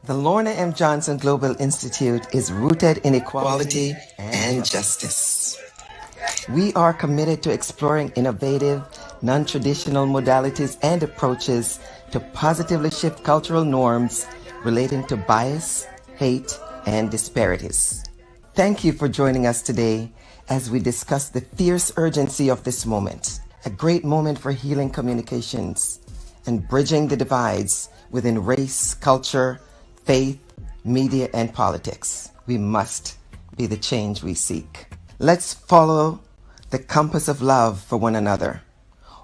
The Lorna M. Johnson Global Institute is rooted in equality and justice. We are committed to exploring innovative, non-traditional modalities and approaches to positively shift cultural norms relating to bias, hate, and disparities. Thank you for joining us today as we discuss the fierce urgency of this moment, a great moment for healing communications and bridging the divides within race, culture, faith, media, and politics. We must be the change we seek. Let's follow the compass of love for one another.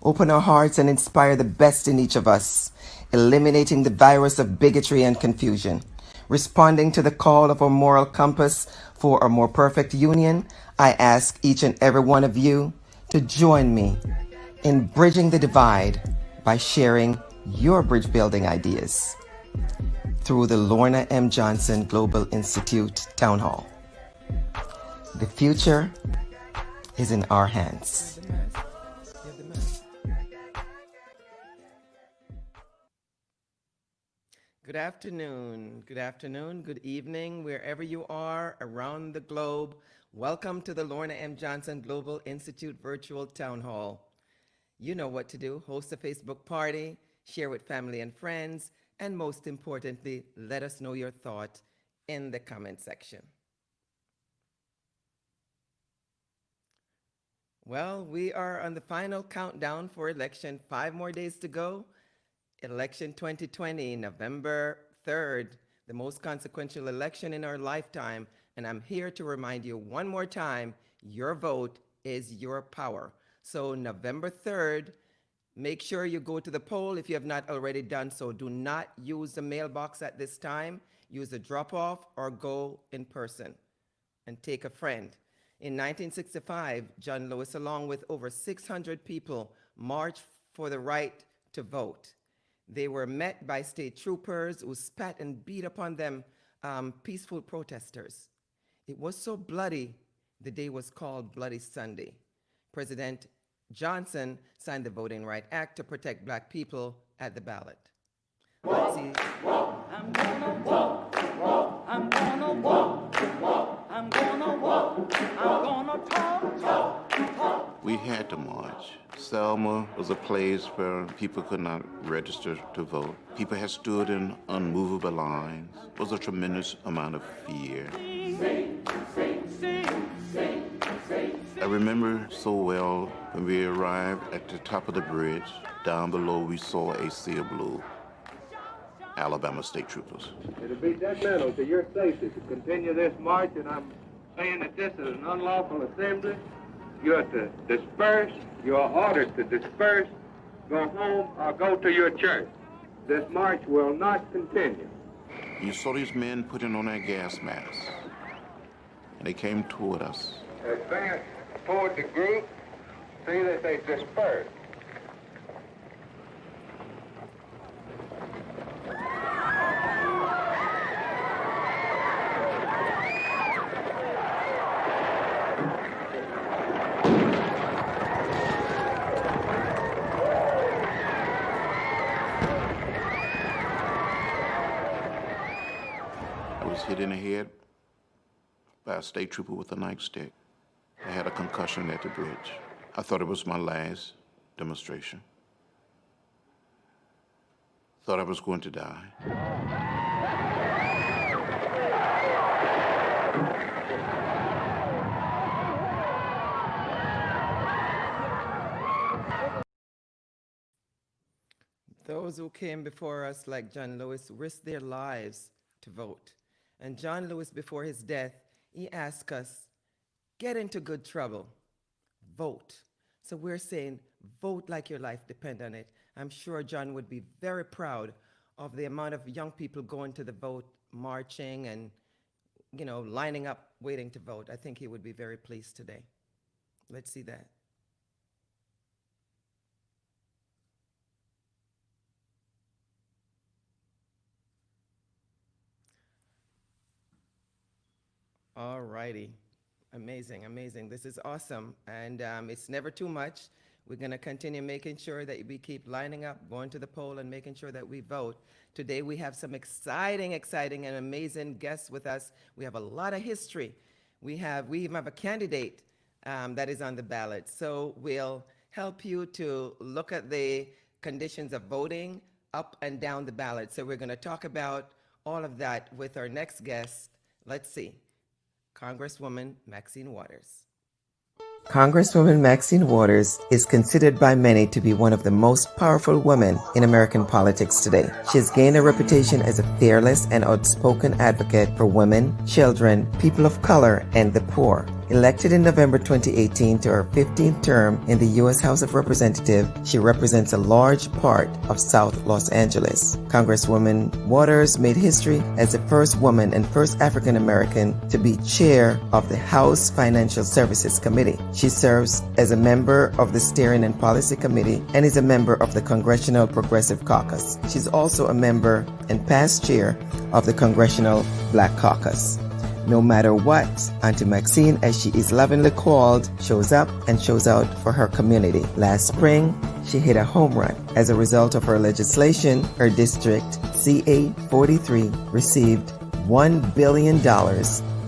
Open our hearts and inspire the best in each of us, eliminating the virus of bigotry and confusion. Responding to the call of our moral compass for a more perfect union, I ask each and every one of you to join me in bridging the divide by sharing your bridge building ideas through the Lorna M. Johnson Global Institute Town Hall. The future is in our hands. Good afternoon, good evening, wherever you are around the globe. Welcome to the Lorna M. Johnson Global Institute Virtual Town Hall. You know what to do. Host a Facebook party, share with family and friends, and most importantly, let us know your thought in the comment section. Well, we are on the final countdown for election. 5 more days to go. Election 2020, November 3rd, the most consequential election in our lifetime. And I'm here to remind you one more time, your vote is your power. So November 3rd, make sure you go to the poll if you have not already done so. Do not use the mailbox at this time. Use the drop-off or go in person and take a friend. In 1965, John Lewis, along with over 600 people, marched for the right to vote. They were met by state troopers who spat and beat upon them, peaceful protesters. It was so bloody, the day was called Bloody Sunday. President Johnson signed the Voting Rights Act to protect black people at the ballot. Let's see. I'm gonna walk, I'm gonna walk, I'm gonna walk, I'm gonna talk. We had to march. Selma was a place where people could not register to vote. People had stood in unmovable lines. There was a tremendous amount of fear. I remember so well when we arrived at the top of the bridge. Down below we saw a sea of blue. Alabama state troopers. It'll be detrimental to your safety to continue this march, and I'm saying that this is an unlawful assembly. You are to disperse. You are ordered to disperse, go home, or go to your church. This march will not continue. You saw these men putting on their gas masks, and they came toward us. Advance toward the group. See that they disperse. Hit in the head by a state trooper with a nightstick. I had a concussion at the bridge. I thought it was my last demonstration. Thought I was going to die. Those who came before us, like John Lewis, risked their lives to vote. And John Lewis, before his death, he asked us, get into good trouble, vote. So we're saying, vote like your life depends on it. I'm sure John would be very proud of the amount of young people going to the vote, marching and, lining up, waiting to vote. I think he would be very pleased today. Let's see that. All righty. Amazing, amazing. This is awesome. And it's never too much We're going to continue making sure that we keep lining up, going to the poll, and making sure that we vote. Today, we have some exciting, and amazing guests with us. We have a lot of history. We even have a candidate that is on the ballot. So we'll help you to look at the conditions of voting up and down the ballot. So we're going to talk about all of that with our next guest. Let's see, Congresswoman Maxine Waters. Congresswoman Maxine Waters is considered by many to be one of the most powerful women in American politics today. She has gained a reputation as a fearless and outspoken advocate for women, children, people of color, and the poor. Elected in November 2018 to her 15th term in the U.S. House of Representatives, she represents a large part of South Los Angeles. Congresswoman Waters made history as the first woman and first African American to be chair of the House Financial Services Committee. She serves as a member of the Steering and Policy Committee and is a member of the Congressional Progressive Caucus. She's also a member and past chair of the Congressional Black Caucus. No matter what, Auntie Maxine, as she is lovingly called, shows up and shows out for her community. Last spring, she hit a home run. As a result of her legislation, her district, CA 43, received $1 billion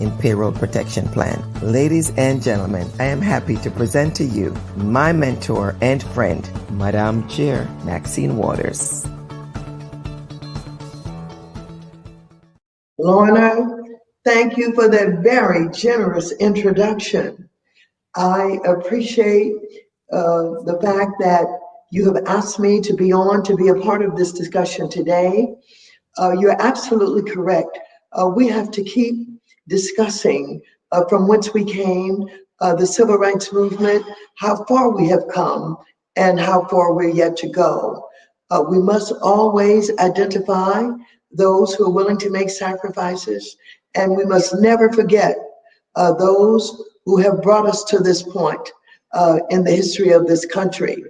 in payroll protection plan. Ladies and gentlemen, I am happy to present to you my mentor and friend, Madam Chair Maxine Waters. Lorna, thank you for that very generous introduction. I appreciate the fact that you have asked me to be a part of this discussion today. You're absolutely correct. We have to keep discussing from whence we came, the civil rights movement, how far we have come, and how far we're yet to go. We must always identify those who are willing to make sacrifices, and we must never forget those who have brought us to this point in the history of this country.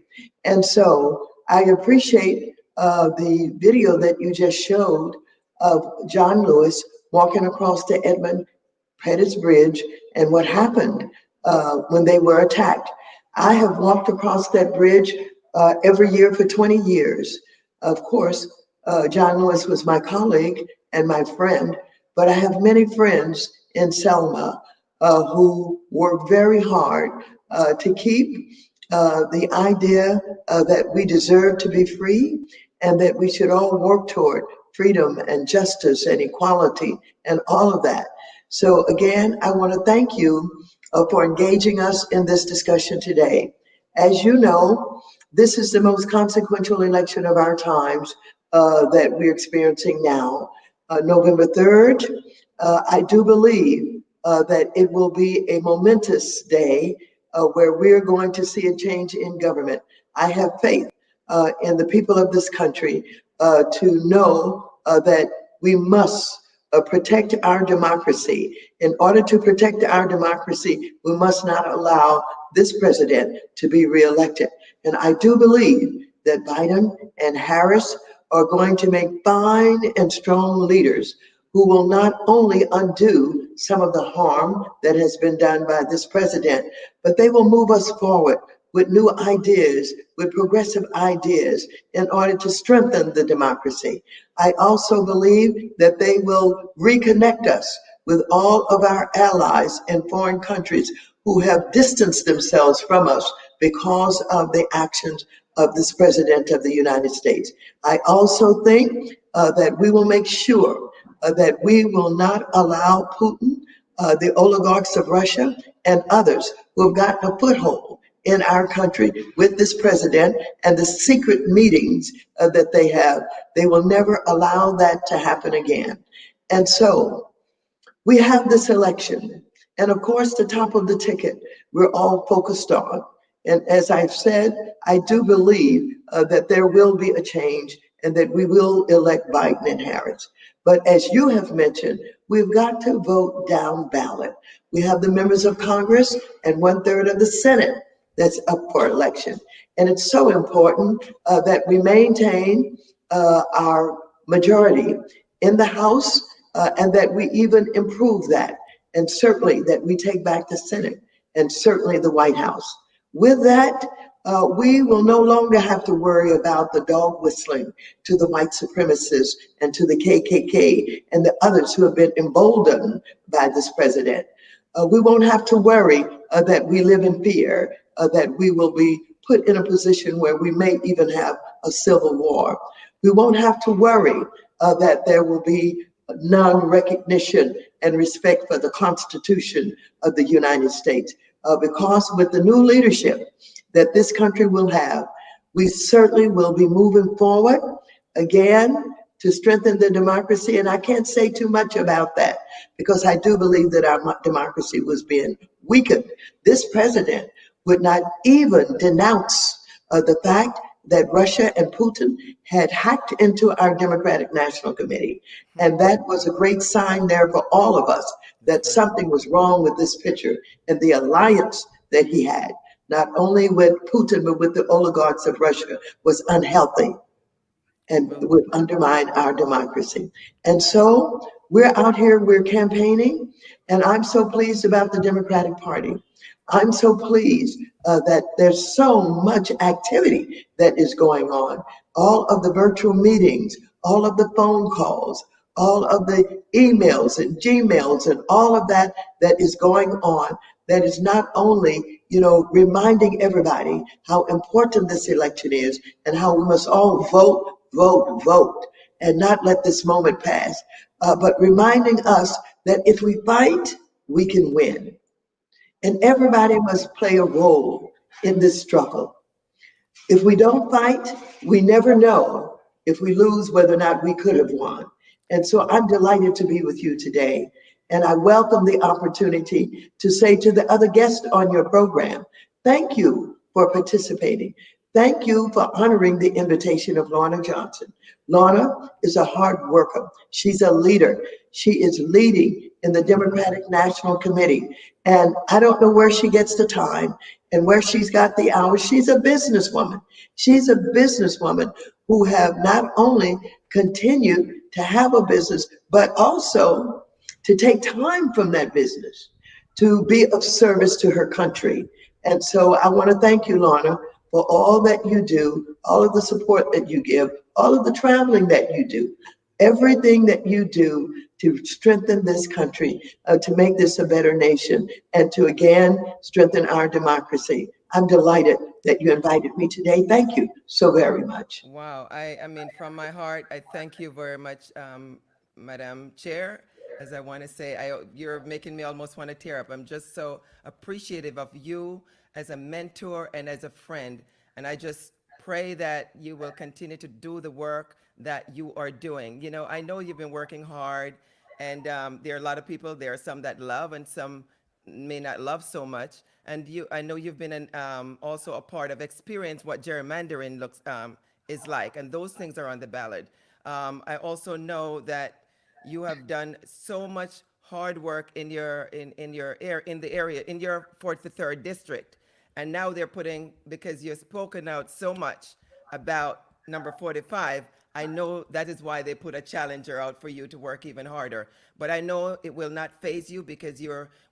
And so I appreciate the video that you just showed of John Lewis walking across the Edmund Pettus Bridge and what happened when they were attacked. I have walked across that bridge every year for 20 years. Of course, John Lewis was my colleague and my friend, but I have many friends in Selma who work very hard to keep the idea that we deserve to be free and that we should all work toward freedom and justice and equality and all of that. So again, I want to thank you for engaging us in this discussion today. As you know, this is the most consequential election of our times that we're experiencing now. November 3rd, I do believe that it will be a momentous day where we're going to see a change in government. I have faith in the people of this country to know that we must protect our democracy. In order to protect our democracy, we must not allow this president to be reelected. And I do believe that Biden and Harris are going to make fine and strong leaders who will not only undo some of the harm that has been done by this president, but they will move us forward with new ideas, with progressive ideas in order to strengthen the democracy. I also believe that they will reconnect us with all of our allies in foreign countries who have distanced themselves from us because of the actions of this president of the United States. I also think that we will make sure that we will not allow Putin, the oligarchs of Russia, and others who have gotten a foothold in our country with this president and the secret meetings that they have. They will never allow that to happen again. And so we have this election. And of course, the top of the ticket we're all focused on. And as I've said, I do believe that there will be a change and that we will elect Biden and Harris. But as you have mentioned, we've got to vote down ballot. We have the members of Congress and 1/3 of the Senate that's up for election. And it's so important that we maintain our majority in the House and that we even improve that. And certainly that we take back the Senate and certainly the White House. With that, We will no longer have to worry about the dog whistling to the white supremacists and to the KKK and the others who have been emboldened by this president. We won't have to worry that we live in fear, that we will be put in a position where we may even have a civil war. We won't have to worry that there will be non-recognition and respect for the Constitution of the United States. Because with the new leadership that this country will have, we certainly will be moving forward again to strengthen the democracy. And I can't say too much about that because I do believe that our democracy was being weakened. This president would not even denounce the fact that Russia and Putin had hacked into our Democratic National Committee. And that was a great sign there for all of us that something was wrong with this picture and the alliance that he had, not only with Putin, but with the oligarchs of Russia, was unhealthy and would undermine our democracy. And so we're out here, we're campaigning, and I'm so pleased about the Democratic Party. I'm so pleased that there's so much activity that is going on. All of the virtual meetings, all of the phone calls, all of the emails and Gmails and all of that that is going on, that is not only, reminding everybody how important this election is and how we must all vote, vote, vote, and not let this moment pass, but reminding us that if we fight, we can win. And everybody must play a role in this struggle. If we don't fight, we never know if we lose whether or not we could have won. And so I'm delighted to be with you today. And I welcome the opportunity to say to the other guests on your program, thank you for participating. Thank you for honoring the invitation of Lorna Johnson. Lorna is a hard worker. She's a leader. She is leading in the Democratic National Committee. And I don't know where she gets the time and where she's got the hours. She's a businesswoman. She's a businesswoman who have not only continued to have a business, but also to take time from that business to be of service to her country. And so I want to thank you, Lorna, for all that you do, all of the support that you give, all of the traveling that you do, everything that you do to strengthen this country, to make this a better nation, and to again strengthen our democracy. I'm delighted that you invited me today. Thank you so very much. Wow. I mean, from my heart, I thank you very much, Madam Chair. As I want to say, you're making me almost want to tear up. I'm just so appreciative of you as a mentor and as a friend. And I just pray that you will continue to do the work that you are doing. I know you've been working hard, and there are a lot of people. There are some that love and some may not love so much. And I know you've been also a part of experience what gerrymandering is like, and those things are on the ballot. I also know that you have done so much hard work in the area in your 43rd district, and now they're putting, because you've spoken out so much about number 45. I know that is why they put a challenger out for you to work even harder. But I know it will not faze you because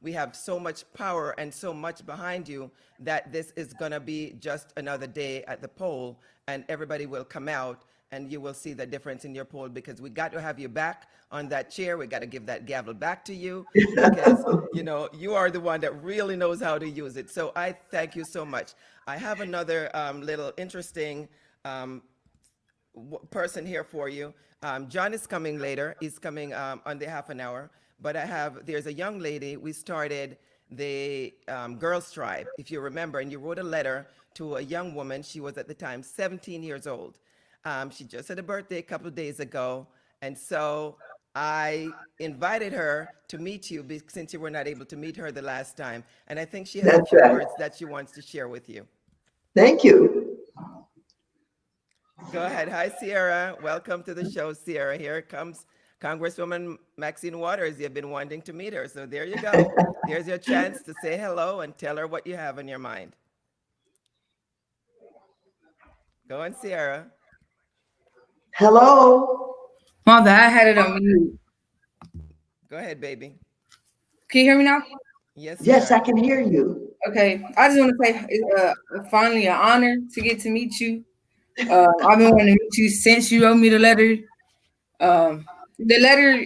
we have so much power and so much behind you that this is going to be just another day at the poll, and everybody will come out and you will see the difference in your poll, because we got to have you back on that chair. We got to give that gavel back to you because, you are the one that really knows how to use it. So I thank you so much. I have another little interesting person here for you. John is coming later. He's coming on the half an hour. But there's a young lady. We started the Girls Tribe, if you remember, and you wrote a letter to a young woman. She was at the time 17 years old. She just had a birthday a couple of days ago. And so I invited her to meet you since you were not able to meet her the last time. And I think she has a few words that she wants to share with you. Thank you. Go ahead. Hi, Sierra. Welcome to the show, Sierra. Here comes Congresswoman Maxine Waters. You've been wanting to meet her. So there you go. There's your chance to say hello and tell her what you have in your mind. Go on, Sierra. Hello. Mother, I had it on mute. Go ahead, baby. Can you hear me now? Yes, Yes, I can hear you. Okay, I just want to say it's finally an honor to get to meet you. I've been wanting to meet you since you wrote me the letter. The letter,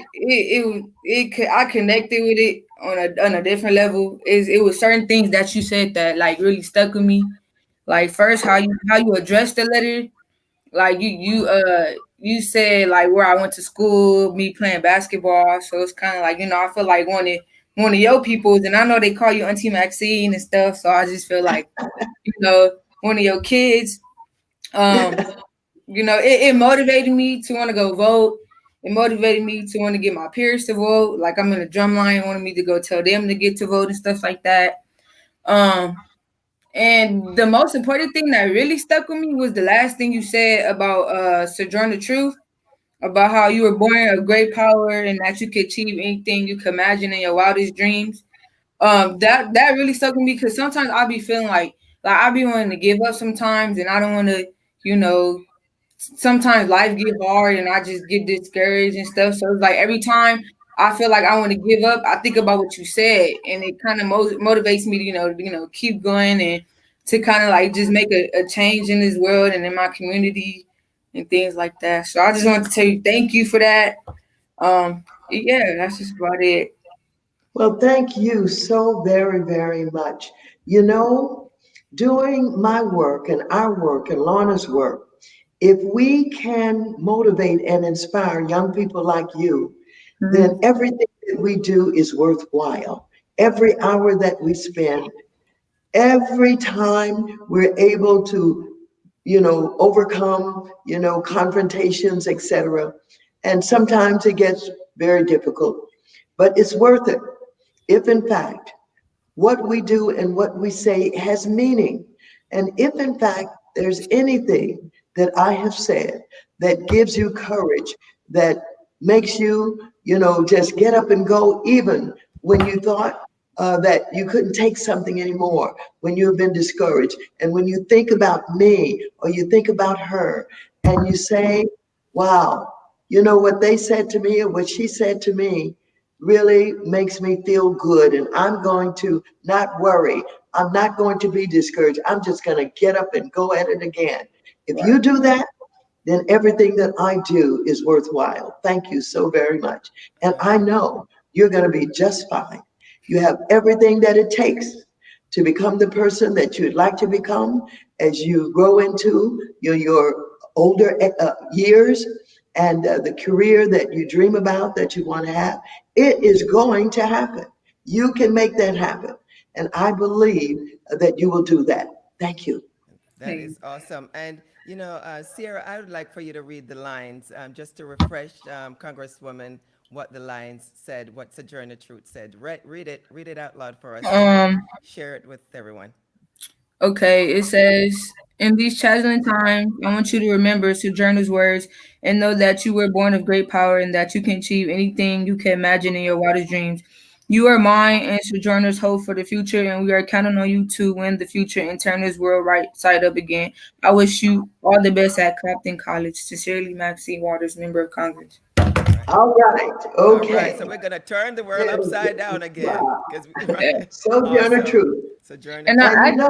I connected with it on a different level. It was certain things that you said that like really stuck with me. Like first, how you addressed the letter. Like you said like where I went to school, me playing basketball. So it's kind of like I feel like one of your peoples, and I know they call you Auntie Maxine and stuff. So I just feel like one of your kids. Um, it motivated me to want to go vote. It motivated me to want to get my peers to vote. Like I'm in a drum line, wanted me to go tell them to get to vote and stuff like that. Um, and the most important thing that really stuck with me was the last thing you said about Sojourner Truth, about how you were born of great power and that you could achieve anything you could imagine in your wildest dreams. That really stuck with me because sometimes I'll be feeling like I be wanting to give up sometimes, and I don't want to, you know, sometimes life get hard and I just get discouraged and stuff. So it's like every time I feel like I want to give up, I think about what you said, and it kind of motivates me to keep going and to kind of like just make a change in this world and in my community and things like that. So I just want to tell you thank you for that. Yeah, that's just about it. Well, thank you so very, very much. You know, doing my work and our work and Lorna's work, if we can motivate and inspire young people like you, then Mhm. everything that we do is worthwhile. Every hour that we spend, every time we're able to, overcome, confrontations, etc. And sometimes it gets very difficult, but it's worth it if in fact what we do and what we say has meaning. And if in fact there's anything that I have said that gives you courage, that makes you, just get up and go, even when you thought that you couldn't take something anymore, when you have been discouraged, and when you think about me or you think about her, and you say, wow, what they said to me or what she said to me really makes me feel good. And I'm going to not worry. I'm not going to be discouraged. I'm just going to get up and go at it again. If you Right. do that, then everything that I do is worthwhile. Thank you so very much. And I know you're going to be just fine. You have everything that it takes to become the person that you'd like to become as you grow into your older years and the career that you dream about, that you want to have. It is going to happen. You can make that happen. And I believe that you will do that. Thank you. That Hey. is awesome. And, Sierra, I would like for you to read the lines just to refresh Congresswoman what the lines said, what Sojourner Truth said. Read it out loud for us and Um. share it with everyone. Okay, it says, in these challenging times, I want you to remember Sojourner's words and know that you were born of great power and that you can achieve anything you can imagine in your wildest dreams. You are mine and Sojourner's hope for the future, and we are counting on you to win the future and turn this world right side up again. I wish you all the best at Clapton College. Sincerely, Maxine Waters, Member of Congress. All right. All right. All right. So Okay. we're going to turn the world upside down again. Wow. Because, Yeah. right. Sojourner Awesome. Truth. Sojourner And And Truth.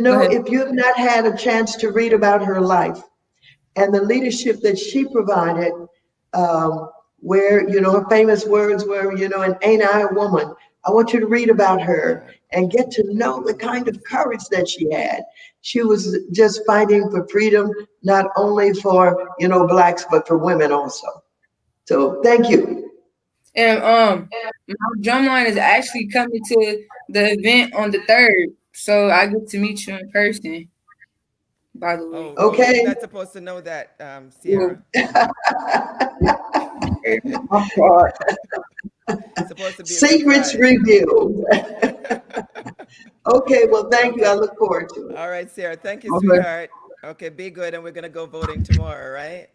go ahead. if you have not had a chance to read about her life and the leadership that she provided, where, her famous words were, and ain't I a woman? I want you to read about her Right. and get to know the kind of courage that she had. She was just fighting for freedom, not only for, blacks, but for women also. So thank you. And my drumline is actually coming to the event on the third, so I get to meet you in person. By the Oh, way, well, we was Okay. not supposed to know that, well, Sierra. my part. Supposed to be a Secrets surprise. revealed. Okay, well, thank you. I Okay. look forward to it. All right, Sarah. Thank you, Okay. sweetheart. Okay, be good, and we're gonna go voting tomorrow, right?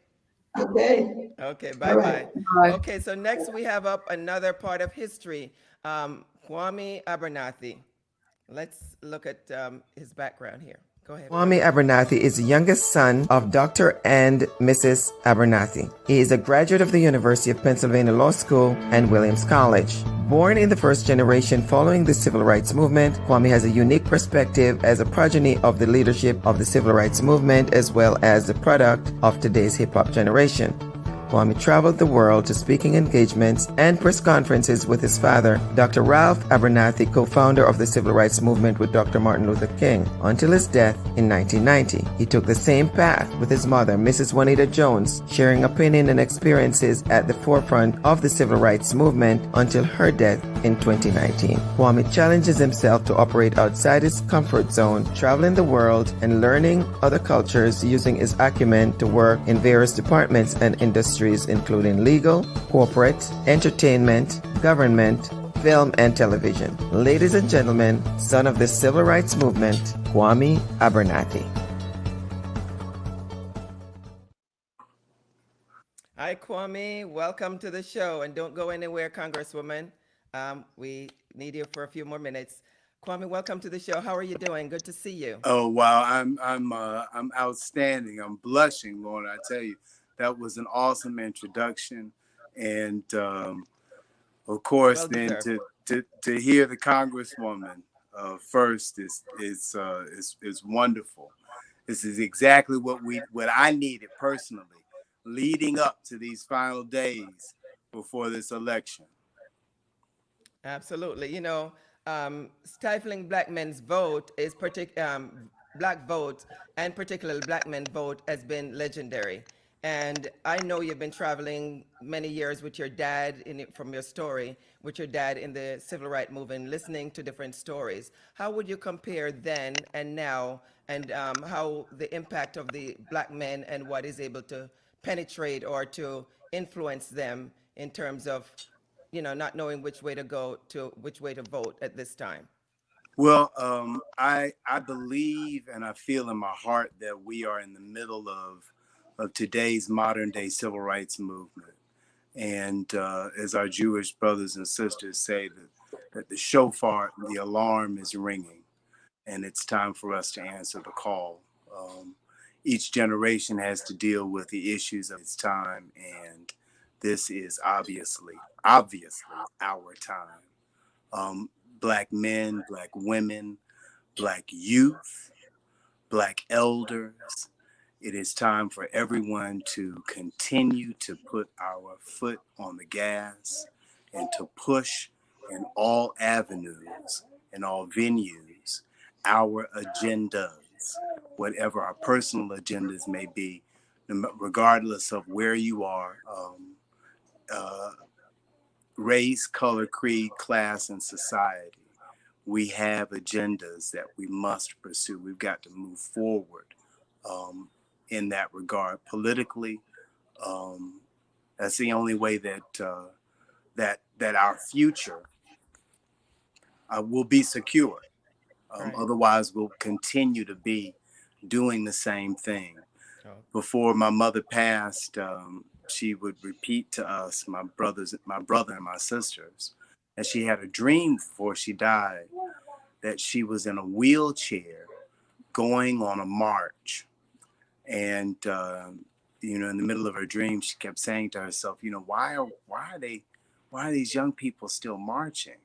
Okay. Okay, All bye right. bye. Bye. Okay, so next we have up another part of history, Kwame Abernathy. Let's look at his background here. Go ahead. Kwame Abernathy is the youngest son of Dr. and Mrs. Abernathy. He is a graduate of the University of Pennsylvania Law School and Williams College. Born in the first generation following the civil rights movement, Kwame has a unique perspective as a progeny of the leadership of the civil rights movement as well as the product of today's hip-hop generation. Kwame traveled the world to speaking engagements and press conferences with his father, Dr. Ralph Abernathy, co-founder of the civil rights movement with Dr. Martin Luther King, until his death in 1990. He took the same path with his mother, Mrs. Juanita Jones, sharing opinion and experiences at the forefront of the civil rights movement until her death in 2019. Kwame challenges himself to operate outside his comfort zone, traveling the world and learning other cultures using his acumen to work in various departments and industries including legal, corporate, entertainment, government, film, and television. Ladies and gentlemen, son of the civil rights movement, Kwame Abernathy. Hi, Kwame. Welcome to the show. And don't go anywhere, Congresswoman. We need you for a few more minutes. Kwame, welcome to the show. How are you doing? Good to see you. Oh wow, I'm outstanding. I'm blushing, Lord. I tell you, that was an awesome introduction, and of course, Well then deserved. to hear the Congresswoman first is wonderful. This is exactly what I needed personally, leading up to these final days before this election. Absolutely. You know, stifling black men's vote is black vote and particularly black men vote has been legendary. And I know you've been traveling many years with your dad from your story, with your dad in the civil rights movement, listening to different stories. How would you compare then and now, and how the impact of the black men and what is able to penetrate or to influence them in terms of not knowing which way to go to which way to vote at this time? Well, I believe and I feel in my heart that we are in the middle of today's modern day civil rights movement, and as our Jewish brothers and sisters say, that the shofar, the alarm is ringing, and it's time for us to answer the call. Each generation has to deal with the issues of its time, and this is obviously our time. Black men, Black women, Black youth, Black elders. It is time for everyone to continue to put our foot on the gas and to push in all avenues, in all venues, our agendas, whatever our personal agendas may be, regardless of where you are, uh, race, color, creed, class, and society. We have agendas that we must pursue. We've got to move forward in that regard politically. That's the only way that our future will be secure. Right. Otherwise, we'll continue to be doing the same thing. Oh. Before my mother passed, she would repeat to us, my brother and my sisters, that she had a dream before she died, that she was in a wheelchair going on a march. And, in the middle of her dream, she kept saying to herself, why are these young people still marching?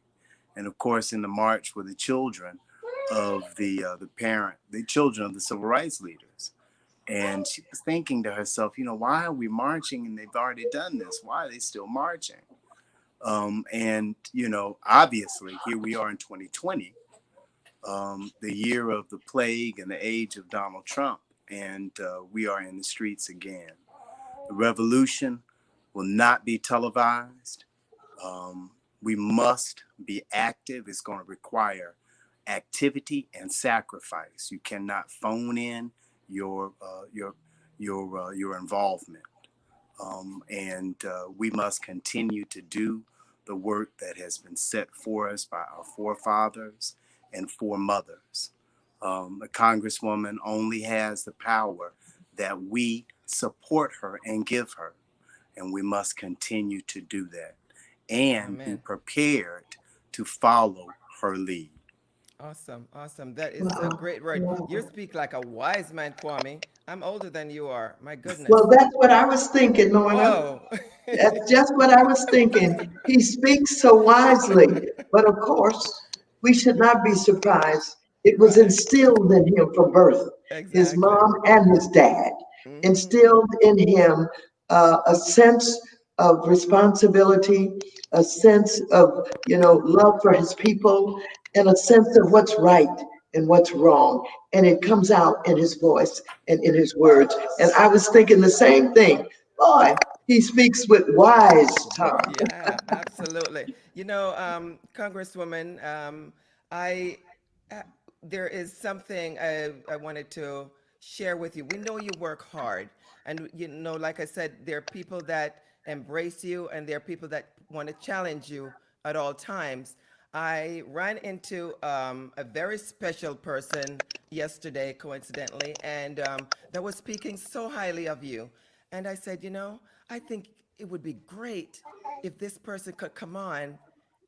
And of course, in the march were the children of the children of the civil rights leaders. And she was thinking to herself, why are we marching and they've already done this? Why are they still marching? And, obviously here we are in 2020, the year of the plague and the age of Donald Trump. And we are in the streets again. The revolution will not be televised. We must be active. It's going to require activity and sacrifice. You cannot phone in your involvement, and we must continue to do the work that has been set for us by our forefathers and foremothers. A congresswoman only has the power that we support her and give her, and we must continue to do that and be Amen. prepared to follow her lead. Awesome, awesome. That is a Wow. great word. You Wow. speak like a wise man, Kwame. I'm older than you are. My goodness. Well, that's what I was thinking, Lorna. Whoa. That's just what I was thinking. He speaks so wisely, but of course, we should not be surprised. It was Right. instilled in him from birth. His Exactly. mom and his dad instilled in him a sense of responsibility, a sense of, love for his people, and a sense of what's right and what's wrong. And it comes out in his voice and in his words. And I was thinking the same thing. Boy, he speaks with wise tongue. Yeah, absolutely. Congresswoman, I uh, there is something I wanted to share with you. We know you work hard, and like I said, there are people that embrace you, and there are people that want to challenge you at all times. I ran into a very special person yesterday, coincidentally, and that was speaking so highly of you. And I said, I think it would be great if this person could come on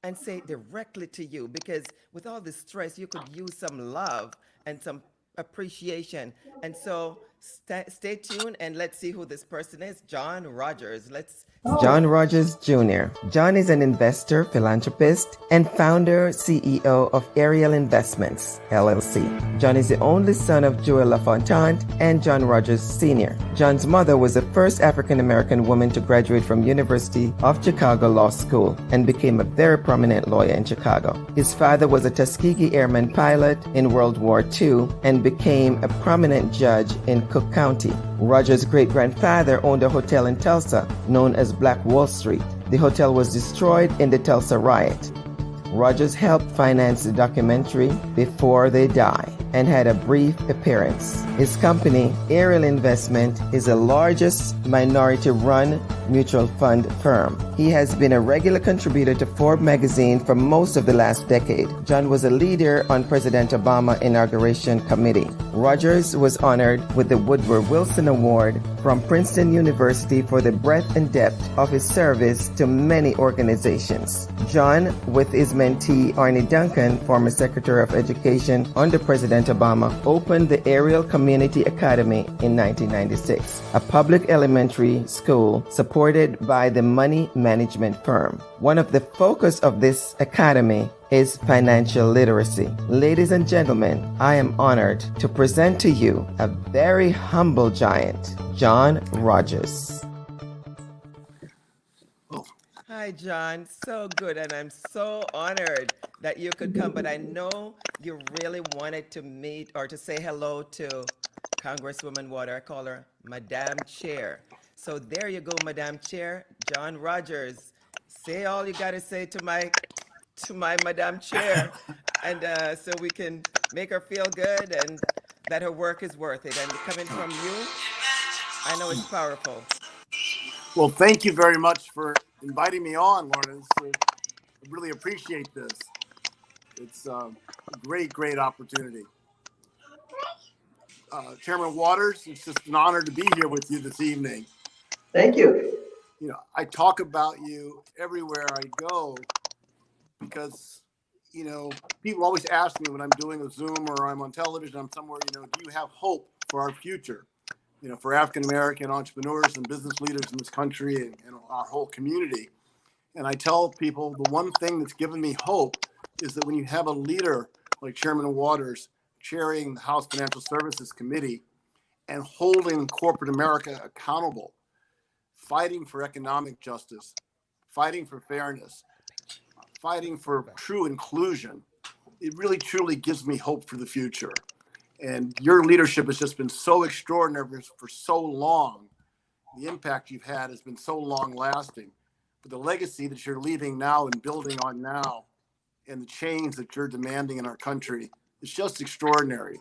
and say it directly to you, because with all the stress, you could use some love and some appreciation. And so stay tuned and let's see who this person is. John Rogers. Let's John Rogers Jr. John is an investor, philanthropist, and founder, CEO of Ariel Investments, LLC. John is the only son of Joel LaFontaine and John Rogers Sr. John's mother was the first African-American woman to graduate from University of Chicago Law School and became a very prominent lawyer in Chicago. His father was a Tuskegee Airman pilot in World War II and became a prominent judge in Cook County. Rogers' great-grandfather owned a hotel in Tulsa known as Black Wall Street. The hotel was destroyed in the Tulsa riot. Rogers helped finance the documentary Before They Die and had a brief appearance. His company, Ariel Investment, is the largest minority-run mutual fund firm. He has been a regular contributor to Forbes magazine for most of the last decade. John was a leader on President Obama's inauguration committee. Rogers was honored with the Woodrow Wilson Award from Princeton University for the breadth and depth of his service to many organizations. John, with his mentee Arne Duncan, former Secretary of Education under President Obama, opened the Ariel Community Academy in 1996, a public elementary school supported by the money management firm. One of the focus of this academy is financial literacy. Ladies and gentlemen, I am honored to present to you a very humble giant, John Rogers. Hi, John. So good. And I'm so honored that you could come. But I know you really wanted to meet or to say hello to Congresswoman Waters. I call her Madam Chair. So there you go, Madam Chair. John Rogers. Say all you got to say to my Madam Chair. And so we can make her feel good and that her work is worth it. And coming from you, I know it's powerful. Well, thank you very much for inviting me on, Lawrence. I really appreciate this. It's a great, great opportunity. Chairman Waters, it's just an honor to be here with you this evening. Thank you. I talk about you everywhere I go because, people always ask me when I'm doing a Zoom or I'm on television, I'm somewhere, do you have hope for our future? For African-American entrepreneurs and business leaders in this country and our whole community. And I tell people the one thing that's given me hope is that when you have a leader like Chairman Waters chairing the House Financial Services Committee and holding corporate America accountable, fighting for economic justice, fighting for fairness, fighting for true inclusion, it really truly gives me hope for the future. And your leadership has just been so extraordinary for so long. The impact you've had has been so long lasting. But the legacy that you're leaving now and building on now and the change that you're demanding in our country is just extraordinary.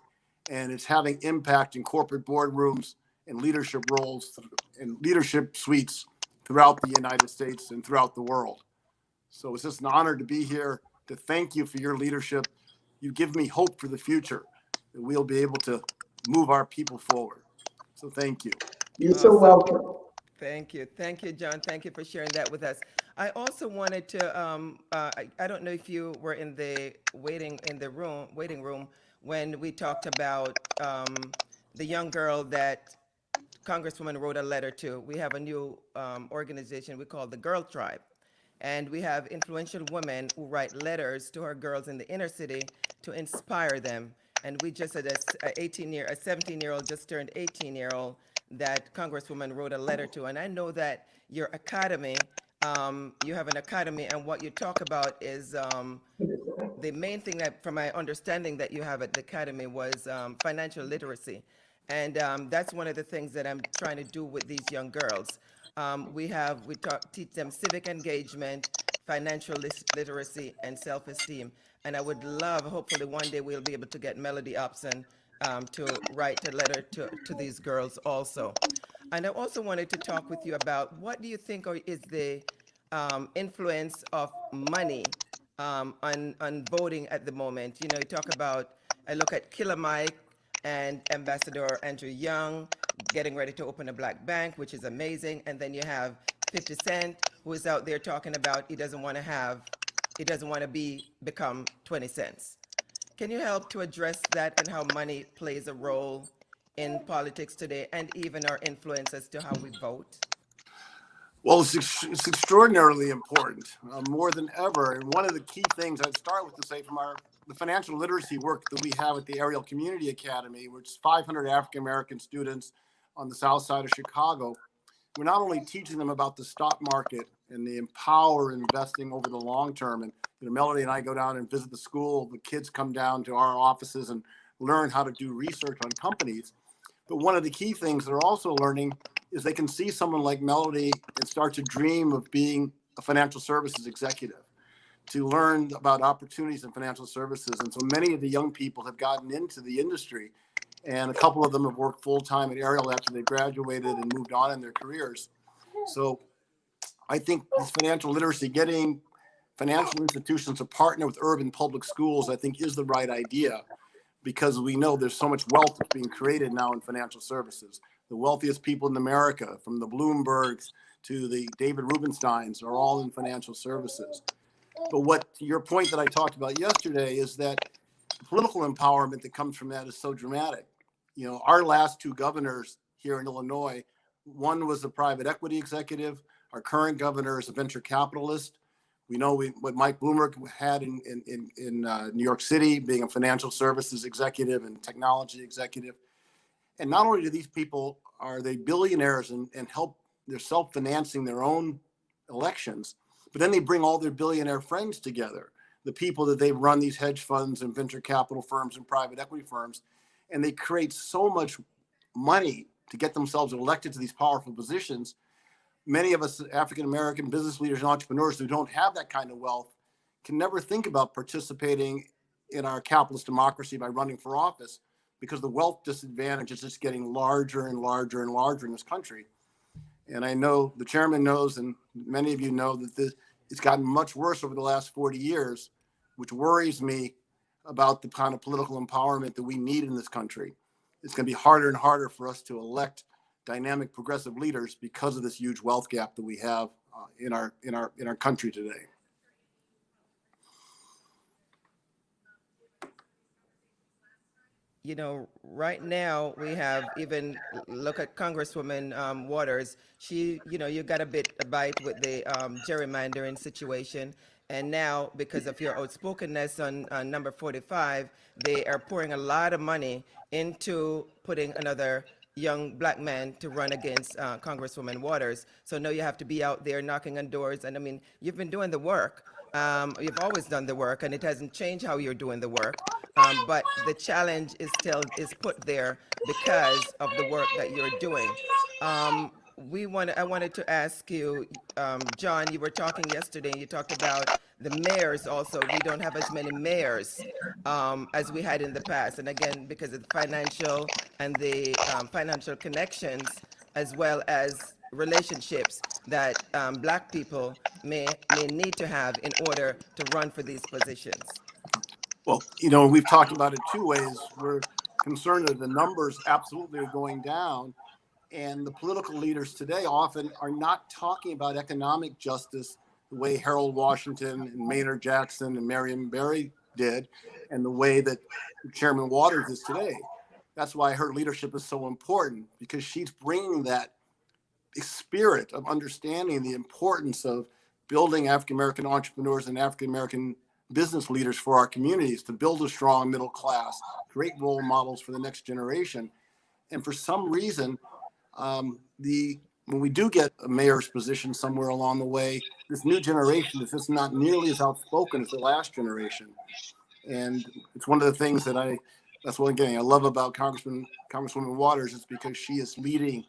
And it's having impact in corporate boardrooms and leadership roles and leadership suites throughout the United States and throughout the world. So it's just an honor to be here, to thank you for your leadership. You give me hope for the future. We'll be able to move our people forward. So thank you. You're so welcome. Thank you. Thank you, John. Thank you for sharing that with us. I also wanted to, I don't know if you were in the waiting room when we talked about the young girl that Congresswoman wrote a letter to. We have a new organization we call the Girl Tribe. And we have influential women who write letters to our girls in the inner city to inspire them. And we just had a 17-year-old just turned 18-year-old that Congresswoman wrote a letter to. And I know that your academy, you have an academy, and what you talk about is the main thing that, from my understanding, that you have at the academy was financial literacy, and that's one of the things that I'm trying to do with these young girls. Teach them civic engagement, financial literacy, and self-esteem. And I would love, hopefully, one day we'll be able to get Melody Upson to write a letter to these girls also. And I also wanted to talk with you about what do you think is the influence of money on voting at the moment. You know, you talk about, I look at Killer Mike and Ambassador Andrew Young getting ready to open a black bank, which is amazing. And then you have 50 Cent, who is out there talking about he doesn't want to become 20 cents. Can you help to address that and how money plays a role in politics today and even our influence as to how we vote? Well, it's extraordinarily important, more than ever. And one of the key things I'd start with to say from the financial literacy work that we have at the Ariel Community Academy, which is 500 African-American students on the south side of Chicago, we're not only teaching them about the stock market and the power of investing over the long term. And Melody and I go down and visit the school. The kids come down to our offices and learn how to do research on companies. But one of the key things they're also learning is they can see someone like Melody and start to dream of being a financial services executive, to learn about opportunities in financial services. And so many of the young people have gotten into the industry, and a couple of them have worked full-time at Ariel after they graduated and moved on in their careers. So I think this financial literacy, getting financial institutions to partner with urban public schools, I think is the right idea, because we know there's so much wealth that's being created now in financial services. The wealthiest people in America, from the Bloombergs to the David Rubensteins, are all in financial services. But what your point that I talked about yesterday is that political empowerment that comes from that is so dramatic. You know, our last two governors here in Illinois, one was a private equity executive. Our current governor is a venture capitalist. We know what Mike Bloomberg had in New York City, being a financial services executive and technology executive. And not only do these people, are they billionaires and help, they're self-financing their own elections, but then they bring all their billionaire friends together, the people that they've run these hedge funds and venture capital firms and private equity firms, and they create so much money to get themselves elected to these powerful positions. Many of us African-American business leaders and entrepreneurs who don't have that kind of wealth can never think about participating in our capitalist democracy by running for office, because the wealth disadvantage is just getting larger and larger and larger in this country. And I know the chairman knows, and many of you know, that it's gotten much worse over the last 40 years, which worries me about the kind of political empowerment that we need in this country. It's going to be harder and harder for us to elect dynamic progressive leaders because of this huge wealth gap that we have in our country today. You know, right now we have, even look at Congresswoman Waters. She, you know, you got a bite with the gerrymandering situation. And now, because of your outspokenness on number 45, they are pouring a lot of money into putting another young black man to run against Congresswoman Waters. So now you have to be out there knocking on doors. And I mean, you've been doing the work. You've always done the work, and it hasn't changed how you're doing the work. But the challenge is put there because of the work that you're doing. I wanted to ask you, John, you were talking yesterday, you talked about the mayors also. We don't have as many mayors as we had in the past. And again, because of the financial and the financial connections, as well as relationships that black people may need to have in order to run for these positions. Well, you know, we've talked about it two ways. We're concerned that the numbers absolutely are going down, And the political leaders today often are not talking about economic justice the way Harold Washington and Maynard Jackson and Marion Barry did, and the way that Chairman Waters is today. That's why her leadership is so important, because she's bringing that spirit of understanding the importance of building African-American entrepreneurs and African-American business leaders for our communities, to build a strong middle class, great role models for the next generation. And for some reason, when we do get a mayor's position somewhere along the way, this new generation is just not nearly as outspoken as the last generation. And it's one of the things that's what again I love about Congresswoman Waters, is because she is leading,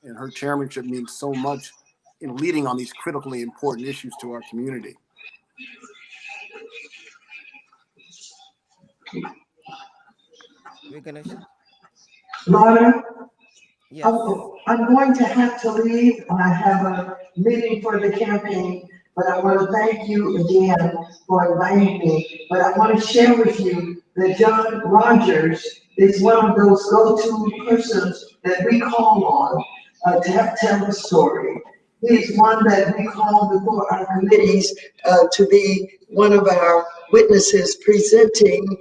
and her chairmanship means so much in leading on these critically important issues to our community. We're gonna, Lorna, yes. I'm going to have to leave. I have a meeting for the campaign, but I want to thank you again for inviting me. But I want to share with you that John Rogers is one of those go-to persons that we call on to tell the story. He's one that we call before our committees to be one of our witnesses presenting,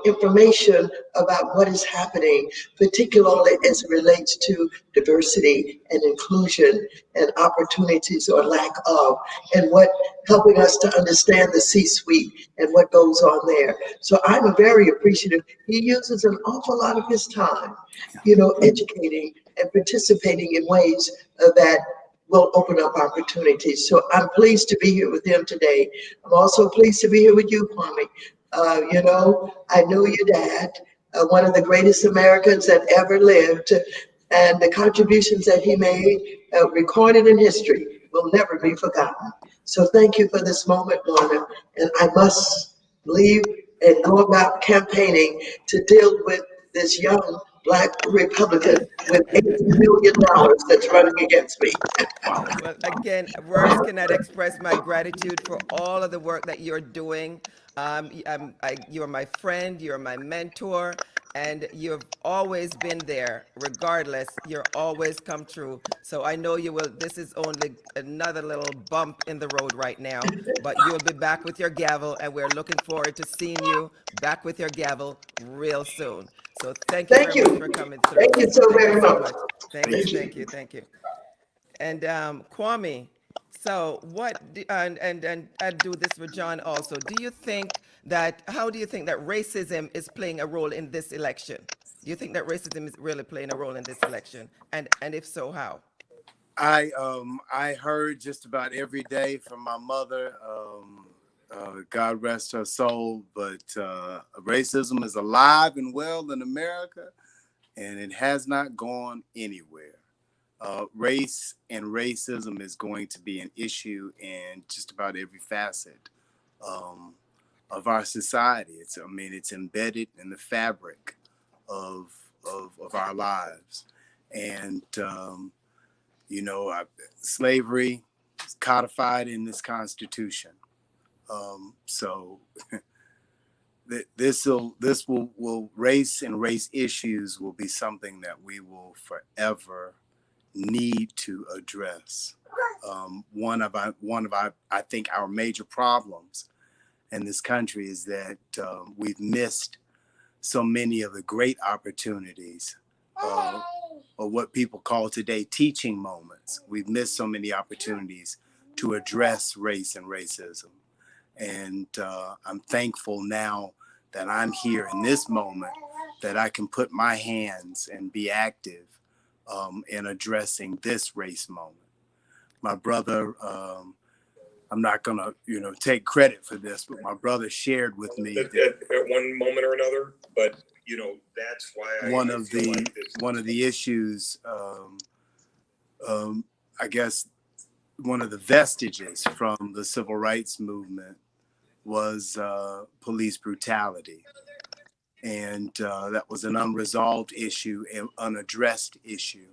information about what is happening, particularly as it relates to diversity and inclusion and opportunities or lack of, and what helping us to understand the C-suite and what goes on there. So I'm very appreciative. He uses an awful lot of his time, educating and participating in ways that will open up opportunities. So I'm pleased to be here with him today. I'm also pleased to be here with you, Kwame. I know your dad, one of the greatest Americans that ever lived, and the contributions that he made, recorded in history, will never be forgotten. So thank you for this moment, Lorna. And I must leave and go about campaigning to deal with this young Black Republican with $8 million that's running against me. Well, again, words cannot express my gratitude for all of the work that you're doing. You're my friend, you're my mentor, and you've always been there. Regardless, you're always come true. So I know you will. This is only another little bump in the road right now, but you'll be back with your gavel, and we're looking forward to seeing you back with your gavel real soon. So thank you Thank very much you. for coming Thank through. you so Thank you very so much. much. Thank you. Thank you. And Kwame, so what? And I'll do this for John also. How do you think that racism is playing a role in this election? Do you think that racism is really playing a role in this election? And if so, how? I heard just about every day from my mother. God rest her soul, but racism is alive and well in America, and it has not gone anywhere. Race and racism is going to be an issue in just about every facet of our society. It's embedded in the fabric of our lives, and slavery is codified in this Constitution. So race and race issues will be something that we will forever need to address. One of I think our major problems in this country is that we've missed so many of the great opportunities, or what people call today teaching moments. We've missed so many opportunities to address race and racism. And I'm thankful now that I'm here in this moment, that I can put my hands and be active in addressing this race moment. My brother, I'm not gonna, take credit for this, but my brother shared with me at one moment or another. But that's why one of the issues, I guess, one of the vestiges from the civil rights movement was police brutality. And that was an unresolved issue, an unaddressed issue.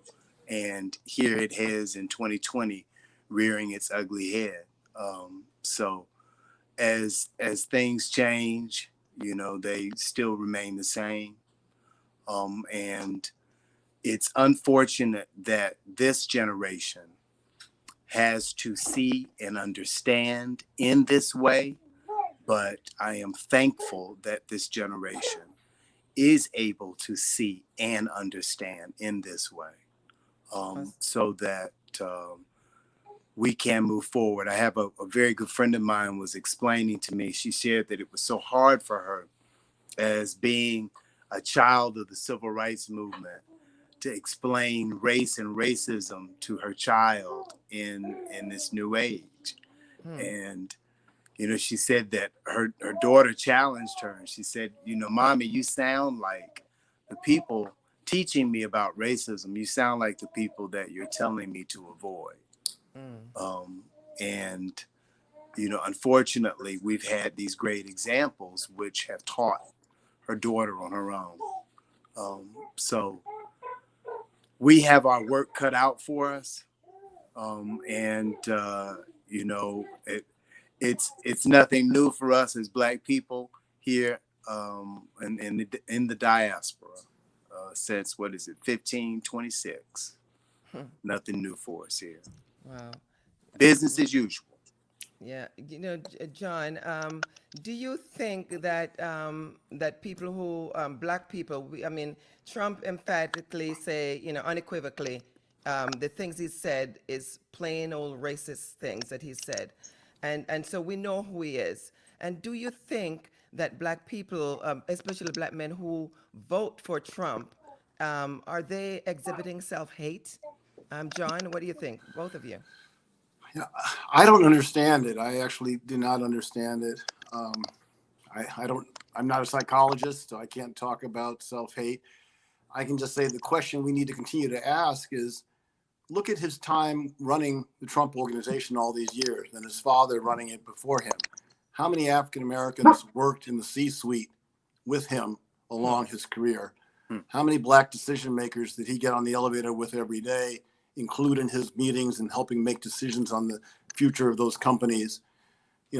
And here it is in 2020, rearing its ugly head. So as things change, they still remain the same. And it's unfortunate that this generation has to see and understand in this way, but I am thankful that this generation is able to see and understand in this way, so that we can move forward. I have a very good friend of mine was explaining to me, she shared that it was so hard for her as being a child of the civil rights movement to explain race and racism to her child in this new age. And she said that her daughter challenged her, and she said, Mommy, you sound like the people teaching me about racism. You sound like the people that you're telling me to avoid. And unfortunately, we've had these great examples which have taught her daughter on her own. So we have our work cut out for us. It's nothing new for us as Black people here in the diaspora since, 1526. Nothing new for us here. Wow. Business as usual. Yeah, John, do you think that that people who Black people, Trump emphatically say, unequivocally, the things he said is plain old racist things that he said, and so we know who he is. And do you think that Black people, especially Black men who vote for Trump, are they exhibiting self-hate? John, what do you think, both of you? Yeah, I don't understand it. I actually do not understand it. I'm not a psychologist, so I can't talk about self-hate. I can just say the question we need to continue to ask is, look at his time running the Trump organization all these years and his father running it before him. How many African Americans worked in the C-suite with him along his career? How many Black decision makers did he get on the elevator with every day, include in his meetings and helping make decisions on the future of those companies?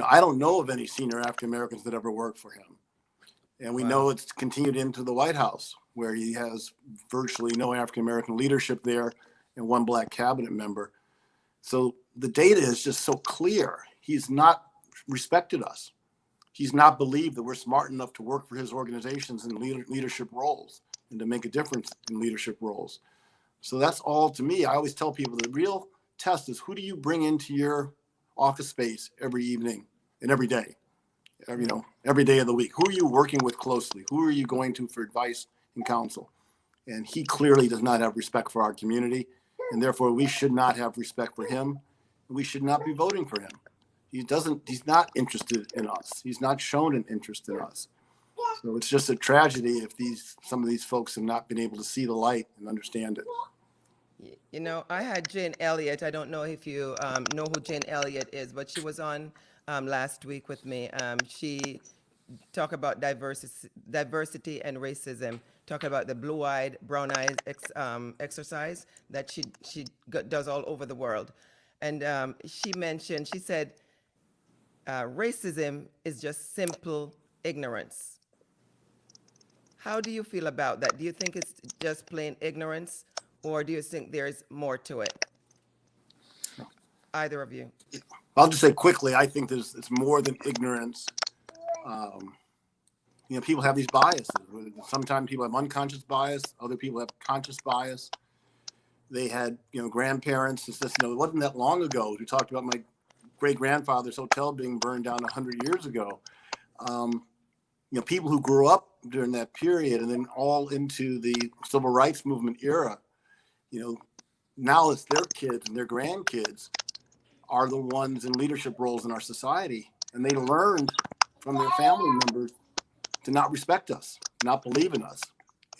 I don't know of any senior African Americans that ever worked for him. And we know it's continued into the White House, where he has virtually no African American leadership there and one Black cabinet member. So the data is just so clear. He's not respected us. He's not believed that we're smart enough to work for his organizations in leadership roles and to make a difference in leadership roles. So that's all to me. I always tell people the real test is, who do you bring into your office space every evening and every day, every day of the week? Who are you working with closely? Who are you going to for advice and counsel? And he clearly does not have respect for our community, and therefore we should not have respect for him. We should not be voting for him. He's not interested in us. He's not shown an interest in us. So it's just a tragedy if some of these folks have not been able to see the light and understand it. I had Jane Elliott. I don't know if you know who Jane Elliott is, but she was on last week with me. She talked about diversity and racism, talking about the blue-eyed, brown-eyed exercise that she does all over the world. And she said, racism is just simple ignorance. How do you feel about that? Do you think it's just plain ignorance, or do you think there's more to it? Either of you. I'll just say quickly, I think it's more than ignorance. People have these biases. Sometimes people have unconscious bias. Other people have conscious bias. They had, grandparents. It wasn't that long ago who talked about my great-grandfather's hotel being burned down 100 years ago. People who grew up during that period and then all into the civil rights movement era, now it's their kids and their grandkids are the ones in leadership roles in our society. And they learned from their family members to not respect us, not believe in us.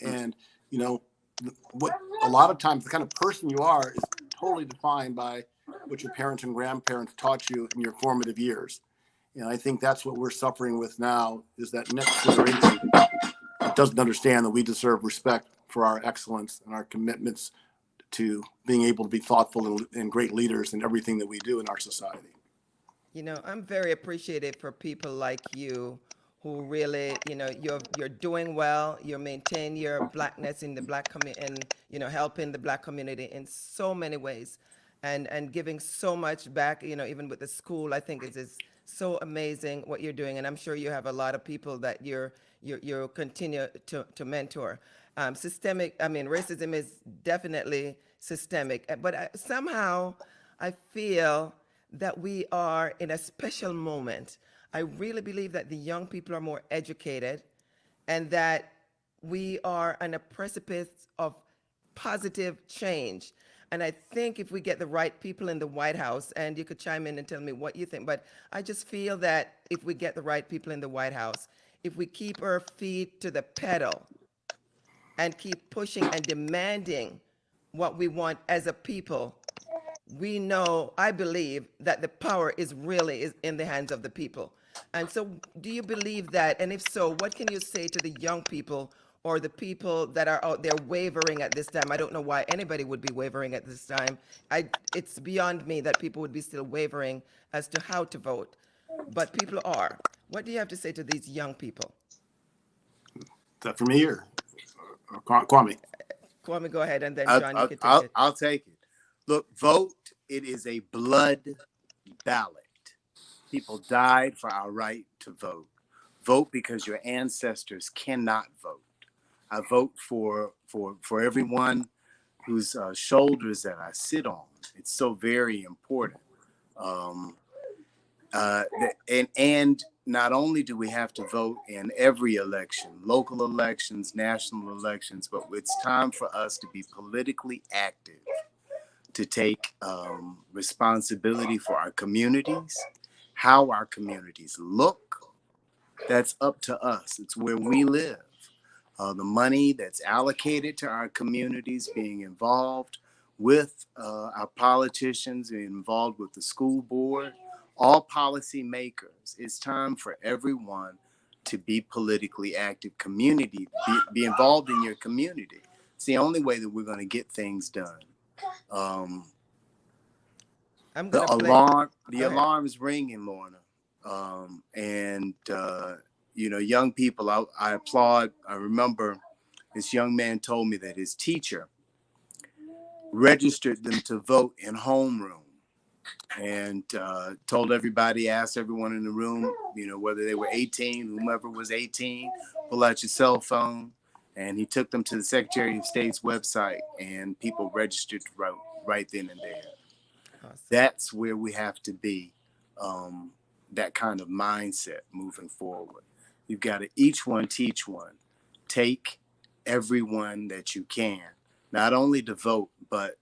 And, what a lot of times the kind of person you are is totally defined by what your parents and grandparents taught you in your formative years. And I think that's what we're suffering with now, is that next generation doesn't understand that we deserve respect for our excellence and our commitments to being able to be thoughtful and great leaders in everything that we do in our society. I'm very appreciative for people like you who really, you're doing well. You're maintaining your blackness in the black community, and helping the black community in so many ways, and giving so much back. Even with the school, I think it is so amazing what you're doing, and I'm sure you have a lot of people that you continue to mentor. Racism is definitely systemic, but somehow I feel that we are in a special moment. I really believe that the young people are more educated, and that we are on a precipice of positive change. And I think if we get the right people in the White House, and you could chime in and tell me what you think, but I just feel that if we get the right people in the White House, if we keep our feet to the pedal and keep pushing and demanding what we want as a people, we know, I believe, that the power is in the hands of the people. And so, do you believe that? And if so, what can you say to the young people, or the people that are out there wavering at this time? I don't know why anybody would be wavering at this time. It's beyond me that people would be still wavering as to how to vote, but people are. What do you have to say to these young people? Is that from here? Kwame. Kwame, go ahead, and then John, you can take it. I'll take it. Look, vote. It is a blood ballot. People died for our right to vote. Vote because your ancestors cannot vote. I vote for everyone whose shoulders that I sit on. It's so very important. And not only do we have to vote in every election, local elections, national elections, but it's time for us to be politically active, to take responsibility for our communities, how our communities look. That's up to us. It's where we live. The money that's allocated to our communities, being involved with our politicians, being involved with the school board, all policy makers. It's time for everyone to be politically active. Community, be involved in your community. It's the only way that we're going to get things done. The alarm is ringing, Lorna. Young people, I applaud. I remember this young man told me that his teacher registered them to vote in homeroom, and told everybody, asked everyone in the room, whether they were 18, whomever was 18, pull out your cell phone. And he took them to the Secretary of State's website, and people registered to vote right then and there. Awesome. That's where we have to be, that kind of mindset moving forward. You've got to each one teach one. Take everyone that you can, not only to vote, but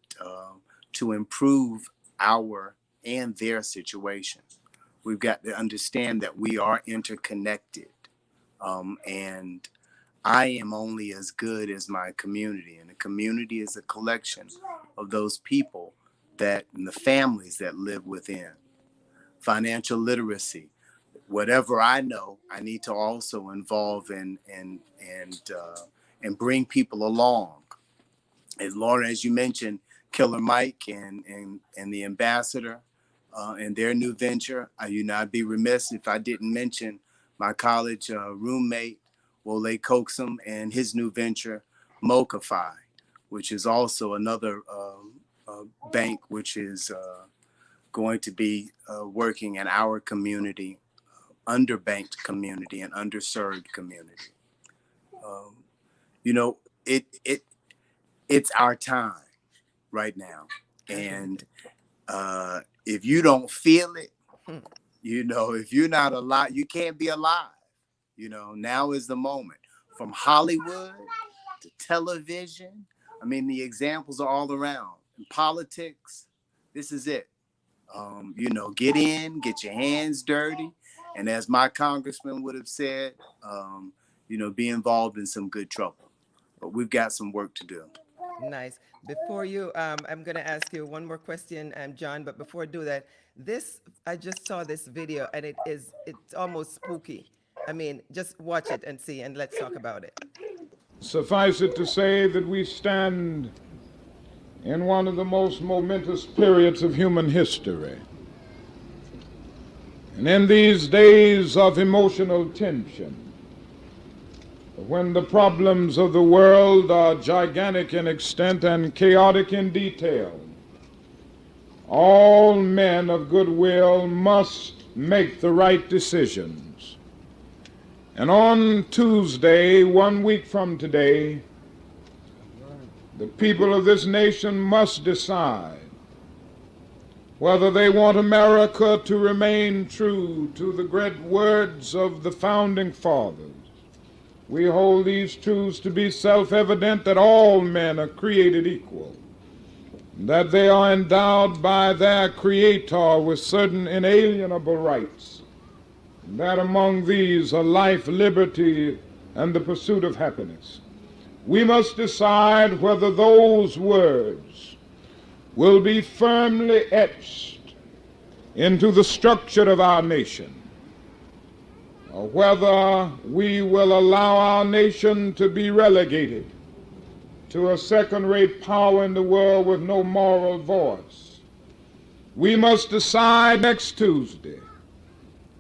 to improve our and their situation. We've got to understand that we are interconnected. And I am only as good as my community, and the community is a collection of those people and the families that live within. Financial literacy, whatever I know, I need to also involve and bring people along. As Lauren, as you mentioned, Killer Mike and the ambassador and their new venture, I'd be remiss if I didn't mention my college roommate, Wole Coaxum, and his new venture, Mocafy, which is also another bank which is going to be working in our community, underbanked community and underserved community. It's our time right now. And if you don't feel it, if you're not alive, you can't be alive. Now is the moment. From Hollywood to television, the examples are all around. In politics, this is it. Get in, get your hands dirty. And as my congressman would have said, be involved in some good trouble. But we've got some work to do. Nice. Before you, I'm going to ask you one more question, John, but before I do that, I just saw this video, and it's almost spooky. Just watch it and see, and let's talk about it. Suffice it to say that we stand in one of the most momentous periods of human history. And in these days of emotional tension, when the problems of the world are gigantic in extent and chaotic in detail, all men of goodwill must make the right decisions. And on Tuesday, 1 week from today, the people of this nation must decide whether they want America to remain true to the great words of the founding fathers. We hold these truths to be self-evident, that all men are created equal, that they are endowed by their Creator with certain inalienable rights, that among these are life, liberty, and the pursuit of happiness. We must decide whether those words will be firmly etched into the structure of our nation, or whether we will allow our nation to be relegated to a second-rate power in the world with no moral voice. We must decide next Tuesday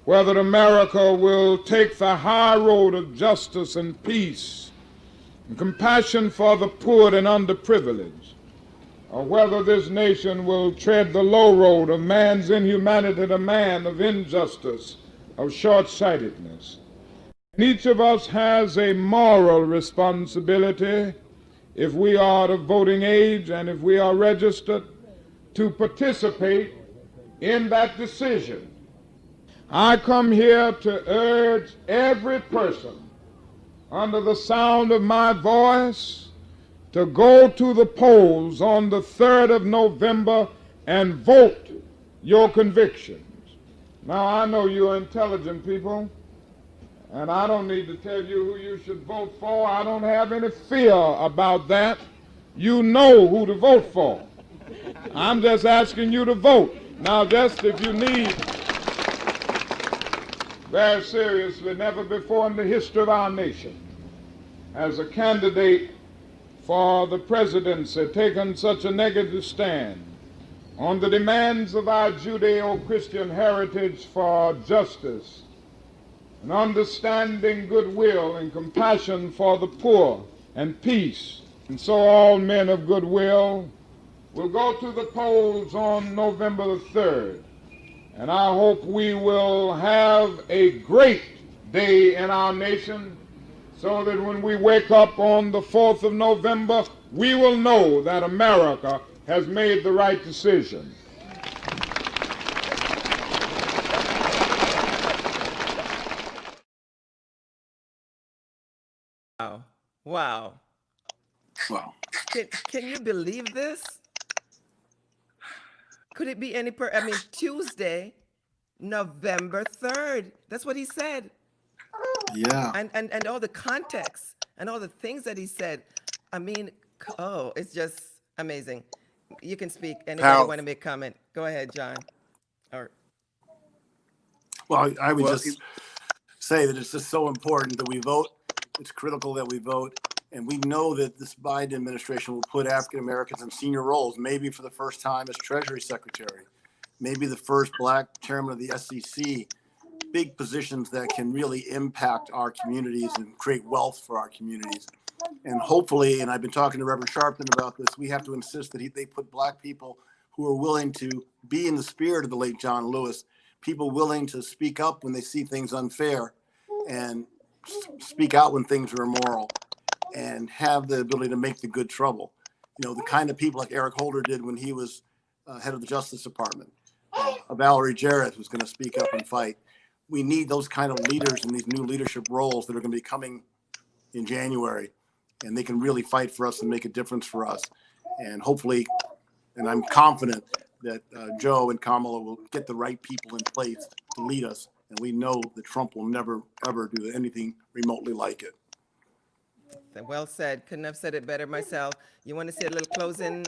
whether America will take the high road of justice and peace and compassion for the poor and underprivileged, or whether this nation will tread the low road of man's inhumanity to man, of injustice, of short-sightedness. And each of us has a moral responsibility, if we are of voting age and if we are registered, to participate in that decision. I come here to urge every person under the sound of my voice to go to the polls on the 3rd of November and vote your convictions. Now, I know you're intelligent people, and I don't need to tell you who you should vote for. I don't have any fear about that. You know who to vote for. I'm just asking you to vote. Now, just if you need, very seriously, never before in the history of our nation has a candidate for the presidency taken such a negative stand on the demands of our Judeo-Christian heritage for justice and understanding, goodwill, and compassion for the poor and peace. And so all men of goodwill will go to the polls on November the 3rd. And I hope we will have a great day in our nation, so that when we wake up on the 4th of November, we will know that America has made the right decision. Wow. Wow. Wow. Can you believe this? Could it be any Tuesday, November 3rd. That's what he said. Yeah. And all the context and all the things that he said. I mean, it's just amazing. You can speak. Anybody want to make comment? Go ahead, John. Well, I would just say that it's just so important that we vote. It's critical that we vote. And we know that this Biden administration will put African Americans in senior roles, maybe for the first time as Treasury Secretary, maybe the first Black chairman of the SEC, big positions that can really impact our communities and create wealth for our communities. And hopefully, and I've been talking to Reverend Sharpton about this, we have to insist that they put Black people who are willing to be in the spirit of the late John Lewis, people willing to speak up when they see things unfair and speak out when things are immoral, and have the ability to make the good trouble. You know, the kind of people like Eric Holder did when he was head of the Justice Department, Valerie Jarrett, who's going to speak up and fight. We need those kind of leaders in these new leadership roles that are going to be coming in January, and they can really fight for us and make a difference for us. And hopefully, and I'm confident that Joe and Kamala will get the right people in place to lead us. And we know that Trump will never, ever do anything remotely like it. Well said. Couldn't have said it better myself. You want to say a little closing,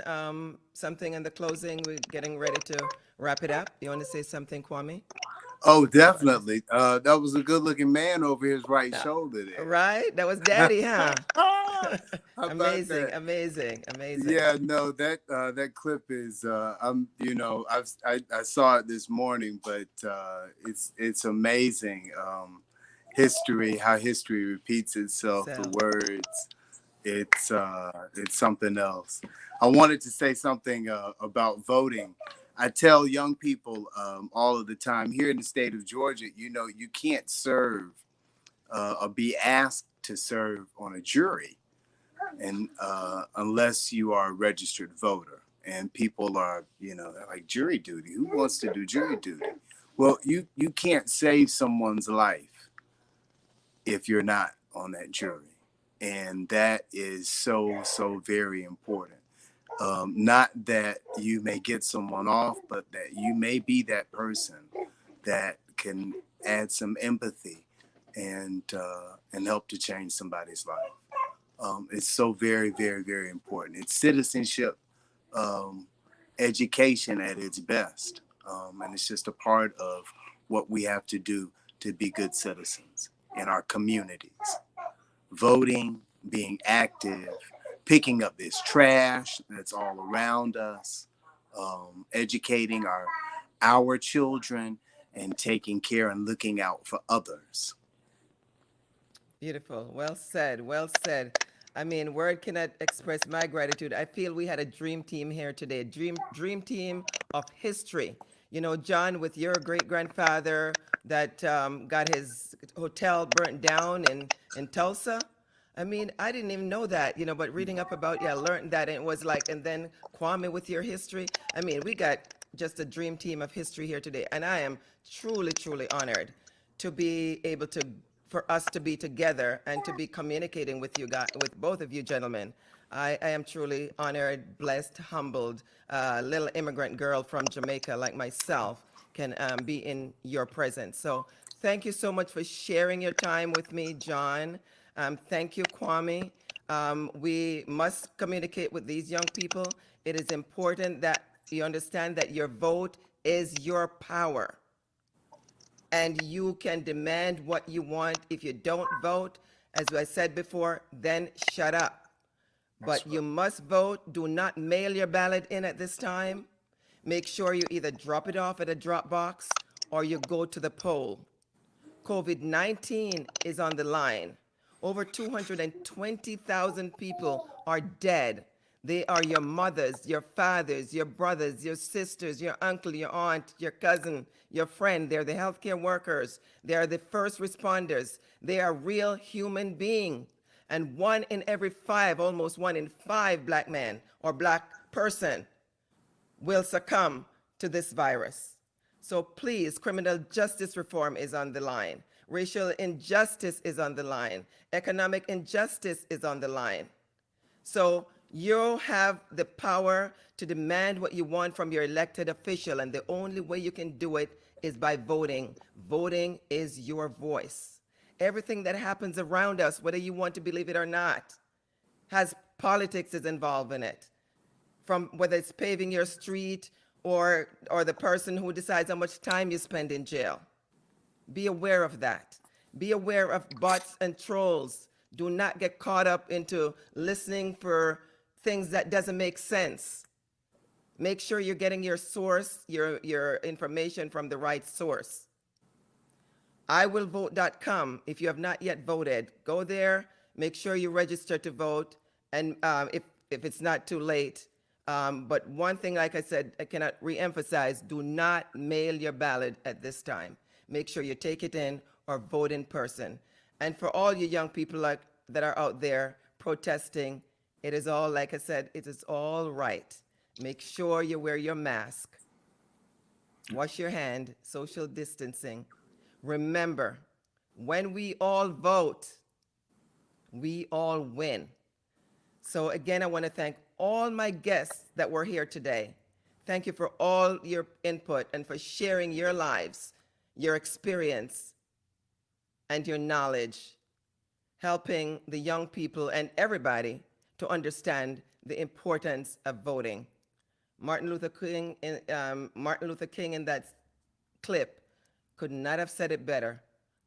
something in the closing? We're getting ready to wrap it up. You want to say something, Kwame? Oh, definitely. That was a good-looking man over his right shoulder there. Right? That was Daddy, huh? How about Amazing, that? amazing, amazing. Yeah, no, that clip is I saw it this morning, but it's amazing. History, how history repeats itself, the So, words, it's something else. I wanted to say something about voting. I tell young people all of the time here in the state of Georgia, you can't serve or be asked to serve on a jury and unless you are a registered voter. And people are, they're like, jury duty. Who wants to do jury duty? Well, you can't save someone's life if you're not on that jury, and that is so very important. Not that you may get someone off, but that you may be that person that can add some empathy and help to change somebody's life. It's so very important. It's citizenship education at its best. And it's just a part of what we have to do to be good citizens in our communities. Voting, being active, picking up this trash that's all around us, educating our children, and taking care and looking out for others. beautiful. Well said. Well said. I mean, word cannot express my gratitude. I feel we had a dream team here today, dream team of history. You know, John, with your great grandfather that got his hotel burnt down in Tulsa. I mean, I didn't even know that, but reading up about, yeah, learned that, and it was like, and then Kwame with your history. I mean, we got just a dream team of history here today, and I am truly honored to be able to, for us to be together and to be communicating with you guys, with both of you gentlemen. I am truly honored, blessed, humbled. Little immigrant girl from Jamaica like myself can be in your presence. So thank you so much for sharing your time with me, John. Thank you, Kwame. We must communicate with these young people. It is important that you understand that your vote is your power, and you can demand what you want. If you don't vote, as I said before, then shut up. But you must vote. Do not mail your ballot in at this time. Make sure you either drop it off at a drop box or you go to the poll. COVID-19 is on the line. Over 220,000 people are dead. They are your mothers, your fathers, your brothers, your sisters, your uncle, your aunt, your cousin, your friend. They're the healthcare workers. They are the first responders. They are real human beings. And 1 in every 5, almost 1 in 5 black men or black person will succumb to this virus. So please, criminal justice reform is on the line. Racial injustice is on the line. Economic injustice is on the line. So you have the power to demand what you want from your elected official, and the only way you can do it is by voting. Voting is your voice. Everything that happens around us, whether you want to believe it or not, has politics is involved in it. From whether it's paving your street or the person who decides how much time you spend in jail. Be aware of that. Be aware of bots and trolls. Do not get caught up into listening for things that doesn't make sense. Make sure you're getting your source, your information from the right source. iwillvote.com. If you have not yet voted, go there. Make sure you register to vote. And if it's not too late, but one thing, like I said, I cannot re-emphasize, do not mail your ballot at this time. Make sure you take it in or vote in person. And for all you young people that are out there protesting, it is all, like I said, it is all right. Make sure you wear your mask. Wash your hand, social distancing. Remember, when we all vote, we all win. So again, I want to thank all my guests that were here today. Thank you for all your input and for sharing your lives, your experience, and your knowledge, helping the young people and everybody to understand the importance of voting. Martin Luther King in that clip could not have said it better.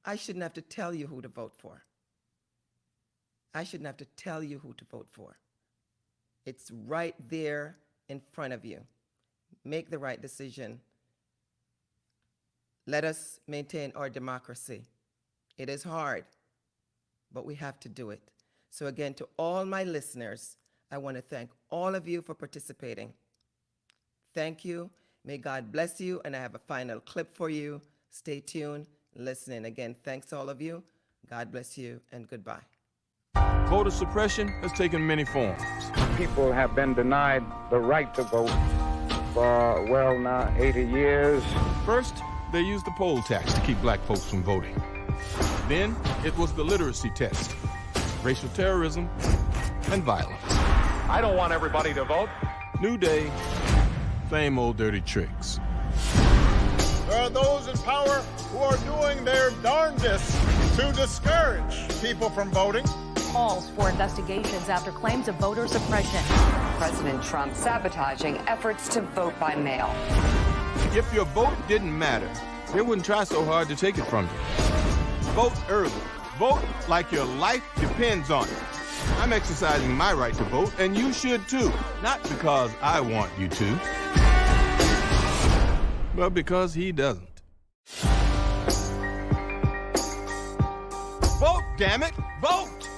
I shouldn't have to tell you who to vote for. I shouldn't have to tell you who to vote for. It's right there in front of you. Make the right decision. Let us maintain our democracy. It is hard, but we have to do it. So again, to all my listeners, I want to thank all of you for participating. Thank you. May God bless you. And I have a final clip for you. Stay tuned, listen. Again, thanks all of you. God bless you and goodbye. Voter suppression has taken many forms. People have been denied the right to vote for, well, now 80 years. First, they used the poll tax to keep black folks from voting. Then, it was the literacy test, racial terrorism, and violence. I don't want everybody to vote. New day, same old dirty tricks. There are those in power who are doing their darndest to discourage people from voting. Calls for investigations after claims of voter suppression. President Trump sabotaging efforts to vote by mail. If your vote didn't matter, they wouldn't try so hard to take it from you. Vote early. Vote like your life depends on it. I'm exercising my right to vote, and you should too. Not because I want you to, but because he doesn't. Vote, damn it! Vote!